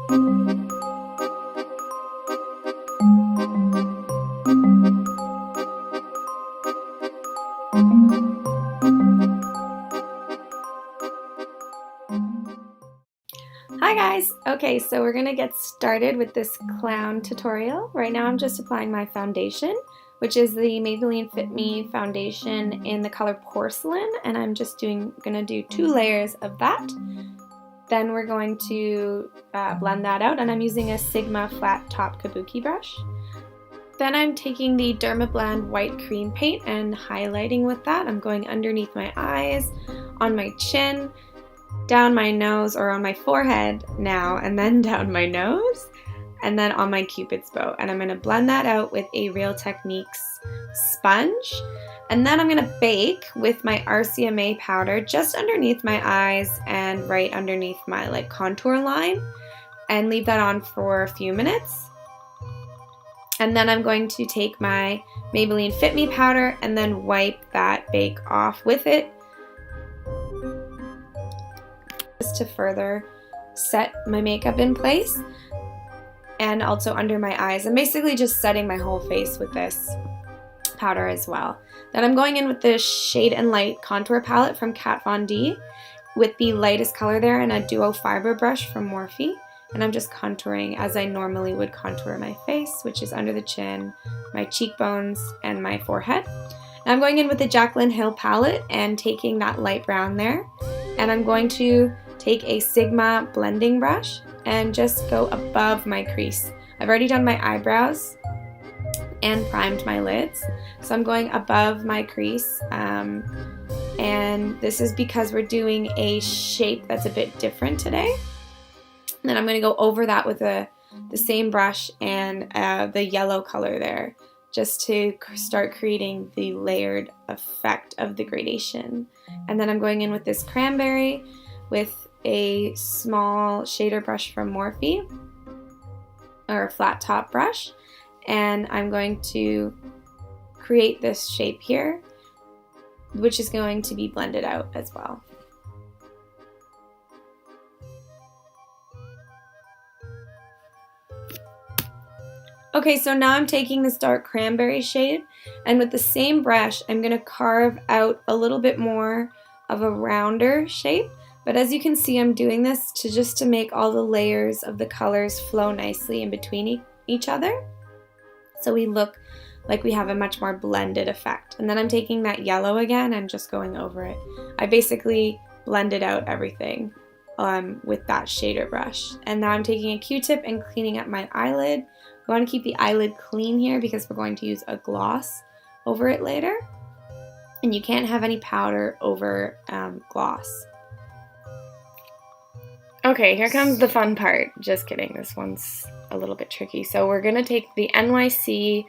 Hi guys! Okay, so we're gonna get started with this clown tutorial. Right now I'm just applying my foundation, which is the Maybelline Fit Me foundation in the color Porcelain, and I'm just gonna do 2 layers of that. Then we're going to blend that out, and I'm using a Sigma flat top kabuki brush. Then I'm taking the Dermablend white cream paint and highlighting with that. I'm going underneath my eyes, on my chin, down my nose or on my forehead now, and then down my nose, and then on my cupid's bow. And I'm going to blend that out with a Real Techniques sponge. And then I'm going to bake with my RCMA powder just underneath my eyes and right underneath my contour line, and leave that on for a few minutes. And then I'm going to take my Maybelline Fit Me powder and then wipe that bake off with it, to further set my makeup in place, and also under my eyes. I'm basically just setting my whole face with this powder as well. Then I'm going in with the Shade and Light contour palette from Kat Von D with the lightest color there and a Duo Fiber brush from Morphe, and I'm just contouring as I normally would contour my face, which is under the chin, my cheekbones, and my forehead. Now I'm going in with the Jaclyn Hill palette and taking that light brown there, and I'm going to take a Sigma blending brush and just go above my crease. I've already done my eyebrows and primed my lids, so I'm going above my crease, and this is because we're doing a shape that's a bit different today. And then I'm going to go over that with the same brush and the yellow color there, just to start creating the layered effect of the gradation. And then I'm going in with this Cranberry with a small shader brush from Morphe, or a flat top brush, and I'm going to create this shape here, which is going to be blended out as well. Okay, so now I'm taking this dark cranberry shade, and with the same brush I'm going to carve out a little bit more of a rounder shape. But as you can see, I'm doing this to make all the layers of the colors flow nicely in between each other, so we look like we have a much more blended effect. And then I'm taking that yellow again and just going over it. I basically blended out everything with that shader brush. And now I'm taking a Q-tip and cleaning up my eyelid. We want to keep the eyelid clean here because we're going to use a gloss over it later. And you can't have any powder over gloss. Okay, here comes the fun part. Just kidding, this one's a little bit tricky. So we're going to take the NYC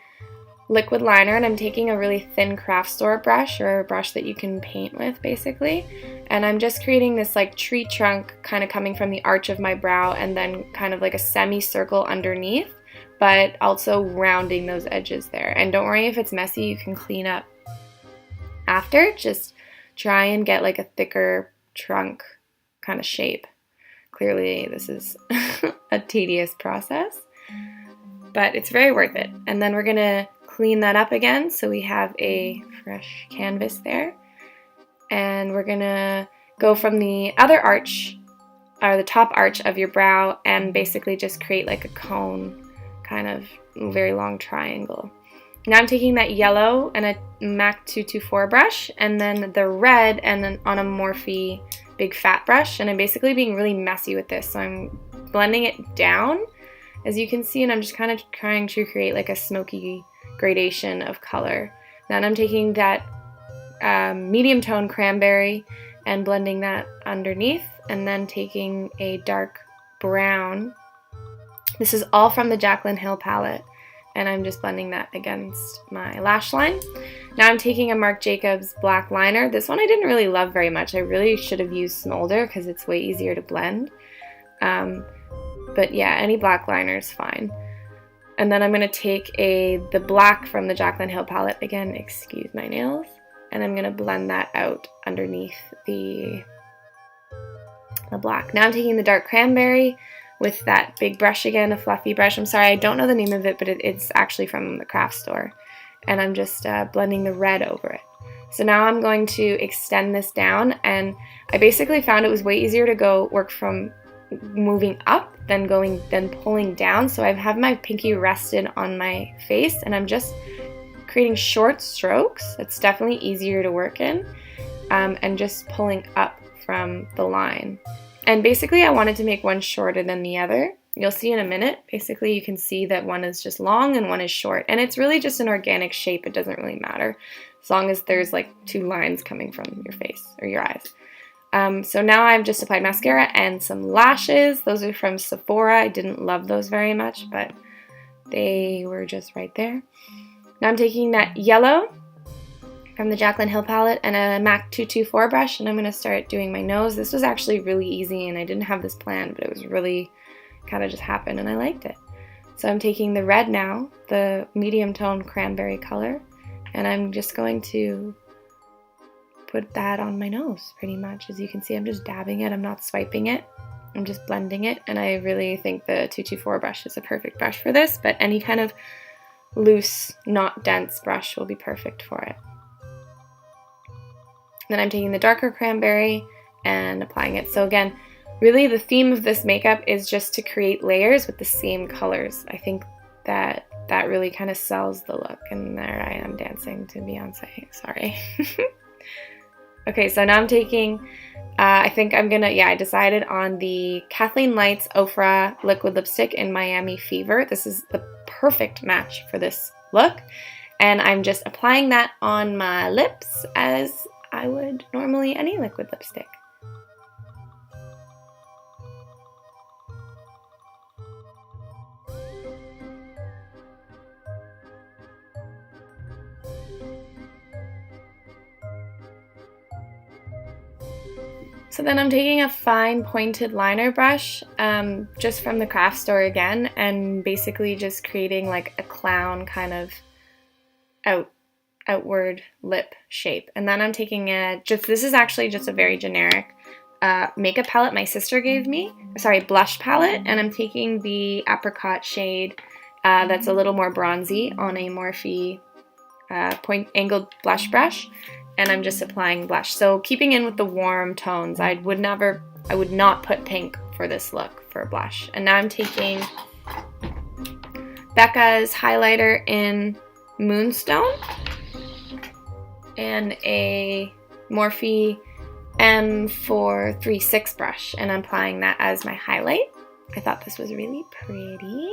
liquid liner, and I'm taking a really thin craft store brush, or a brush that you can paint with basically. And I'm just creating this tree trunk kind of coming from the arch of my brow, and then kind of like a semicircle underneath, but also rounding those edges there. And don't worry if it's messy, you can clean up after. Just try and get a thicker trunk kind of shape. Clearly this is a tedious process, but it's very worth it. And then we're gonna clean that up again so we have a fresh canvas there. And we're gonna go from the other arch, or the top arch of your brow, and basically just create a cone, kind of very long triangle. Now I'm taking that yellow and a MAC 224 brush, and then the red, and then on a Morphe big fat brush, and I'm basically being really messy with this. So I'm blending it down, as you can see, and I'm just kind of trying to create a smoky gradation of color. Then I'm taking that medium tone cranberry and blending that underneath, and then taking a dark brown. This is all from the Jaclyn Hill palette, and I'm just blending that against my lash line. Now I'm taking a Marc Jacobs black liner. This one I didn't really love very much. I really should have used Smolder because it's way easier to blend. But yeah, any black liner is fine. And then I'm going to take the black from the Jaclyn Hill palette. Again, excuse my nails. And I'm going to blend that out underneath the black. Now I'm taking the dark cranberry with that big brush again, a fluffy brush. I'm sorry, I don't know the name of it, but it's actually from the craft store. And I'm just blending the red over it. So now I'm going to extend this down, and I basically found it was way easier to work from moving up than pulling down. So I have my pinky rested on my face, and I'm just creating short strokes. It's definitely easier to work in, and just pulling up from the line. And basically I wanted to make one shorter than the other. You'll see in a minute. Basically you can see that one is just long and one is short. And it's really just an organic shape. It doesn't really matter as long as there's like two lines coming from your face or your eyes. So now I've just applied mascara and some lashes. Those are from Sephora. I didn't love those very much, but they were just right there. Now I'm taking that yellow from the Jaclyn Hill palette and a MAC 224 brush, and I'm going to start doing my nose. This was actually really easy, and I didn't have this planned, but it was really kind of just happened, and I liked it. So I'm taking the red now, the medium tone cranberry color, and I'm just going to put that on my nose pretty much. As you can see, I'm just dabbing it. I'm not swiping it. I'm just blending it, and I really think the 224 brush is a perfect brush for this, but any kind of loose, not dense brush will be perfect for it. Then I'm taking the darker cranberry and applying it. So again, really the theme of this makeup is just to create layers with the same colors. I think that really kind of sells the look. And there I am dancing to Beyonce. Sorry. Okay, so now I'm taking, I decided on the Kathleen Lights Ofra liquid lipstick in Miami Fever. This is the perfect match for this look. And I'm just applying that on my lips as I would normally any liquid lipstick. So then I'm taking a fine pointed liner brush, just from the craft store again, and basically just creating like a clown kind of outward lip shape. And then I'm taking this is actually just a very generic makeup palette my sister gave me, blush palette, and I'm taking the apricot shade that's a little more bronzy on a Morphe point angled blush brush, and I'm just applying blush. So keeping in with the warm tones, I would not put pink for this look for blush. And now I'm taking Becca's highlighter in Moonstone and a Morphe M436 brush, and I'm applying that as my highlight. I thought this was really pretty.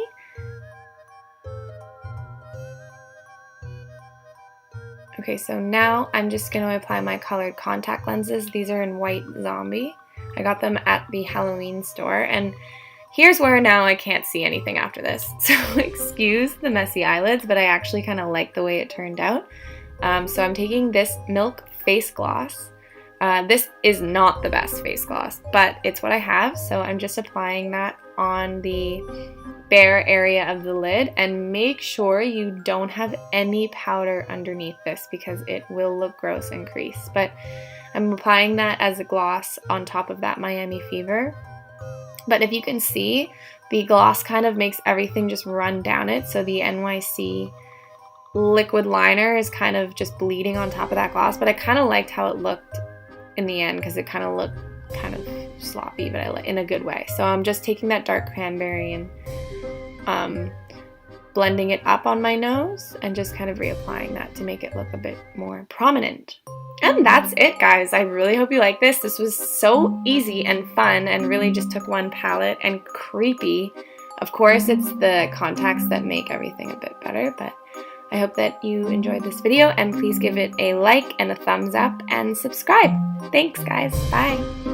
Okay, so now I'm just going to apply my colored contact lenses. These are in White Zombie. I got them at the Halloween store, and here's where now I can't see anything after this. So excuse the messy eyelids, but I actually kind of like the way it turned out. So I'm taking this Milk Face Gloss. This is not the best face gloss, but it's what I have, so I'm just applying that on the bare area of the lid, and make sure you don't have any powder underneath this because it will look gross and crease. But I'm applying that as a gloss on top of that Miami Fever. But if you can see, the gloss kind of makes everything just run down it, so the NYC liquid liner is kind of just bleeding on top of that gloss, but I kind of liked how it looked in the end because it kind of looked kind of sloppy, but in a good way. So I'm just taking that dark cranberry and blending it up on my nose and just kind of reapplying that to make it look a bit more prominent. And that's it, guys. I really hope you like this. This was so easy and fun and really just took one palette and creepy. Of course, it's the contacts that make everything a bit better, but I hope that you enjoyed this video, and please give it a like and a thumbs up and subscribe. Thanks, guys. Bye.